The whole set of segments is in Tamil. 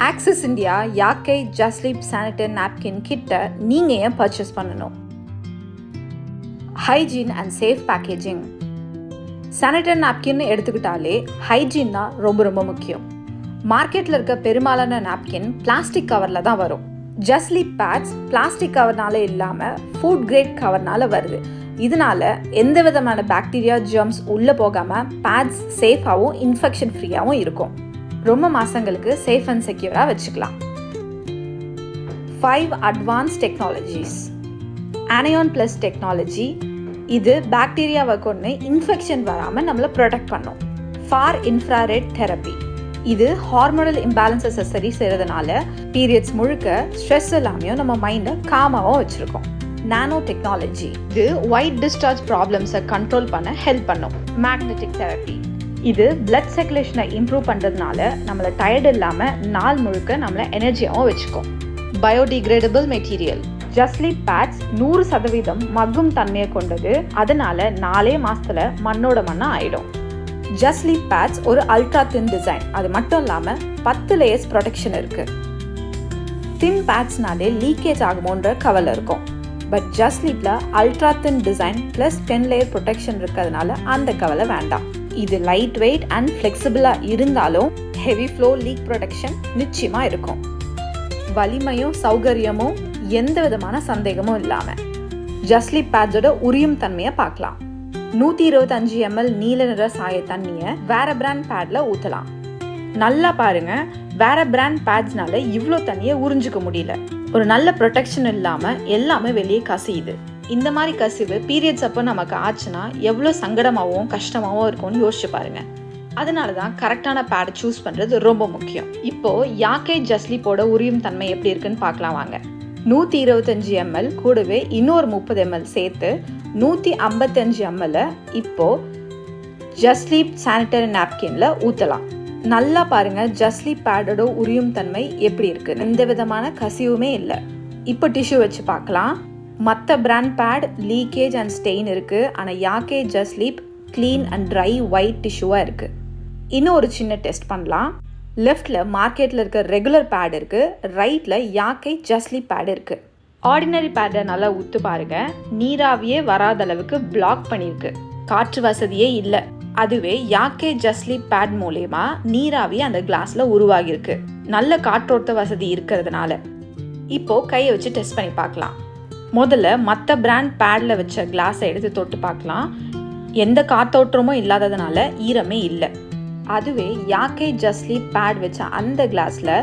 ஆக்சிஸ் இந்தியா யாக்கை ஜஸ்லீப் சானிட்டரி நாப்கின் கிட்ட நீங்கள் ஏன் பர்ச்சேஸ் பண்ணணும்? Hygiene and safe packaging. Sanitary napkin எடுத்துக்கிட்டாலே ஹைஜீன் தான் ரொம்ப முக்கியம். மார்க்கெட்டில் இருக்க பெரும்பாலான நாப்கின் பிளாஸ்டிக் கவரில் தான் வரும். ஜஸ்லீப் பேட்ஸ் பிளாஸ்டிக் கவர்னால இல்லாமல் ஃபுட் கிரேட் கவர்னால வருது. இதனால எந்த விதமான பாக்டீரியா ஜெர்ம்ஸ் உள்ளே போகாமல் பேட்ஸ் சேஃபாகவும் இன்ஃபெக்ஷன் ஃப்ரீயாகவும் இருக்கும். ரொம்ப மாதங்களுக்கு சேஃப் அண்ட் செக்யூராக வச்சுக்கலாம். 5 advance technologies. Anion plus technology, இது பாக்டீரியாவை கொண்டு இன்ஃபெக்ஷன் வராமல் நம்மளை ப்ரொடெக்ட் பண்ணும். ஃபார் இன்ஃப்ராரெட் தெரப்பி, இது ஹார்மோனல் இம்பேலன்ஸை சரி செய்கிறதுனால பீரியட்ஸ் முழுக்க ஸ்ட்ரெஸ் எல்லாமையும் நம்ம மைண்டை காமாகவும் வச்சுருக்கோம். நானோ டெக்னாலஜி, இது ஒயிட் டிஸ்சார்ஜ் ப்ராப்ளம்ஸை கண்ட்ரோல் பண்ண ஹெல்ப் பண்ணும். மேக்னெட்டிக் தெரப்பி, இது பிளட் சர்க்குலேஷனை இம்ப்ரூவ் பண்ணுறதுனால நம்மளை டயர்ட் இல்லாமல் நாள் முழுக்க நம்மளை எனர்ஜியாகவும் வச்சுக்கும். பயோடிகிரேடபிள் மெட்டீரியல், ஜஸ்லீப் பேட்ஸ் 100% மக்கும் தன்மையை கொண்டது. அதனால 4 மாசத்துல மண்ணோட மண்ணா ஆயிடும். ஜஸ்லீப் பேட்ஸ் ஒரு அல்ட்ரா தின் டிசைன். அது மட்டும் இல்லாமல் 10 லேயர்ஸ் ப்ரொடெக்ஷன் இருக்கு. தின் பேட்ஸ்னாலே லீக்கேஜ் ஆகுமோன்ற கவலை இருக்கும். பட் ஜஸ்லீப்ல ultra thin design plus 10 layer protection இருக்கிறதுனால அந்த கவலை வேண்டாம். இது லைட் வெயிட் அண்ட் ஃப்ளெக்சிபிளாக இருந்தாலும் ஹெவி ஃப்ளோ லீக் ப்ரொடெக்ஷன் நிச்சயமாக இருக்கும். வலிமையும் சௌகரியமும் எந்த விதமான சந்தேகமும் இல்லாமல் ஜஸ்லீப் பேட்ஸோட உரியும் தன்மையை பார்க்கலாம். 125 ml நீல நிற சாய தண்ணியை வேற பிராண்ட் பேட்ல ஊற்றலாம். நல்லா பாருங்க, வேற பிராண்ட் பேட்ஸ்னால இவ்வளோ தண்ணியை உறிஞ்சிக்க முடியல. ஒரு நல்ல ப்ரொடெக்ஷன் இல்லாமல் எல்லாமே வெளியே கசியுது. இந்த மாதிரி கசிவு பீரியட்ஸ் அப்போ நமக்கு ஆச்சுன்னா எவ்வளோ சங்கடமாகவும் கஷ்டமாகவும் இருக்கும்னு யோசிச்சு பாருங்க. அதனால தான் கரெக்டான பேட் சூஸ் பண்ணுறது ரொம்ப முக்கியம். இப்போ யாக்கை ஜஸ்லீப்போட உரியும் தன்மை எப்படி இருக்குன்னு பார்க்கலாம் வாங்க. 125 ml கூடவே இன்னொரு 30 ml சேர்த்து 155 ml இப்போ ஜஸ்லீப் சானிட்டரி நாப்கின்ல ஊற்றலாம். நல்லா பாருங்க, ஜஸ்லீப் பேடோட உரியும் தன்மை எப்படி இருக்கு. எந்த விதமான கசிவுமே இல்லை. இப்போ டிஷ்யூ வச்சு பார்க்கலாம். மற்ற brand pad leakage and stain இருக்கு. ஆனால் யாக்கை ஜஸ்லீப் கிளீன் அண்ட் ட்ரை ஒயிட் டிஷ்யூவாக இருக்கு. இன்னும் ஒரு சின்ன டெஸ்ட் பண்ணலாம். லெஃப்ட்ல மார்க்கெட்டில் இருக்க ரெகுலர் பேட் இருக்கு, ரைட்ல யாக்கை ஜஸ்லீப் பேட் இருக்கு. ஆர்டினரி பேடை நல்லா ஊத்து பாருங்க, நீராவியே வராத அளவுக்கு பிளாக் பண்ணியிருக்கு. காற்று வசதியே இல்லை. அதுவே யாக்கை ஜஸ்லீப் பேட் மூலமா நீராவி அந்த கிளாஸ்ல உருவாகிருக்கு. நல்ல காற்றோட்ட வசதி இருக்கிறதுனால. இப்போ கையை வச்சு டெஸ்ட் பண்ணி பார்க்கலாம். முதல்ல மற்ற பிராண்ட் பேடில் வச்ச கிளாஸை எடுத்து தொட்டு பார்க்கலாம். எந்த காத்தோற்றமும் இல்லாததுனால ஈரமே இல்லை. அதுவே யாக்கை ஜஸ்லீப் பேட் வச்ச அந்த கிளாஸில்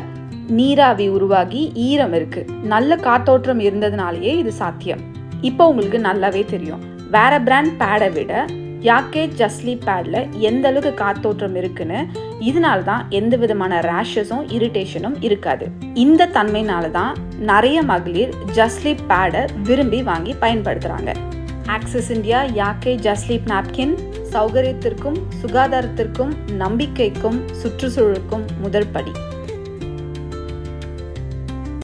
நீராவி உருவாகி ஈரம் இருக்கு. நல்ல காத்தோற்றம் இருந்ததுனாலேயே இது சாத்தியம். இப்போ உங்களுக்கு நல்லாவே தெரியும், வேற பிராண்ட் பேடை விட யாக்கை ஜஸ்லீப் பேடில் எந்த அளவுக்கு காத்தோற்றம் இருக்குன்னு. இதனால தான் எந்த விதமான ரேஷஸும் இரிட்டேஷனும் இருக்காது. இந்த தன்மையினால தான் நிறைய மகளிர் ஜஸ்லீப் பேடை விரும்பி வாங்கி பயன்படுத்துகிறாங்க. ஆக்சிஸ் இந்தியா யாக்கை ஜஸ்லீப் நாப்கின் சௌகரியத்திற்கும் சுகாதாரத்திற்கும் நம்பிக்கைக்கும் சுற்றுச்சூழலுக்கும் முதல் படி.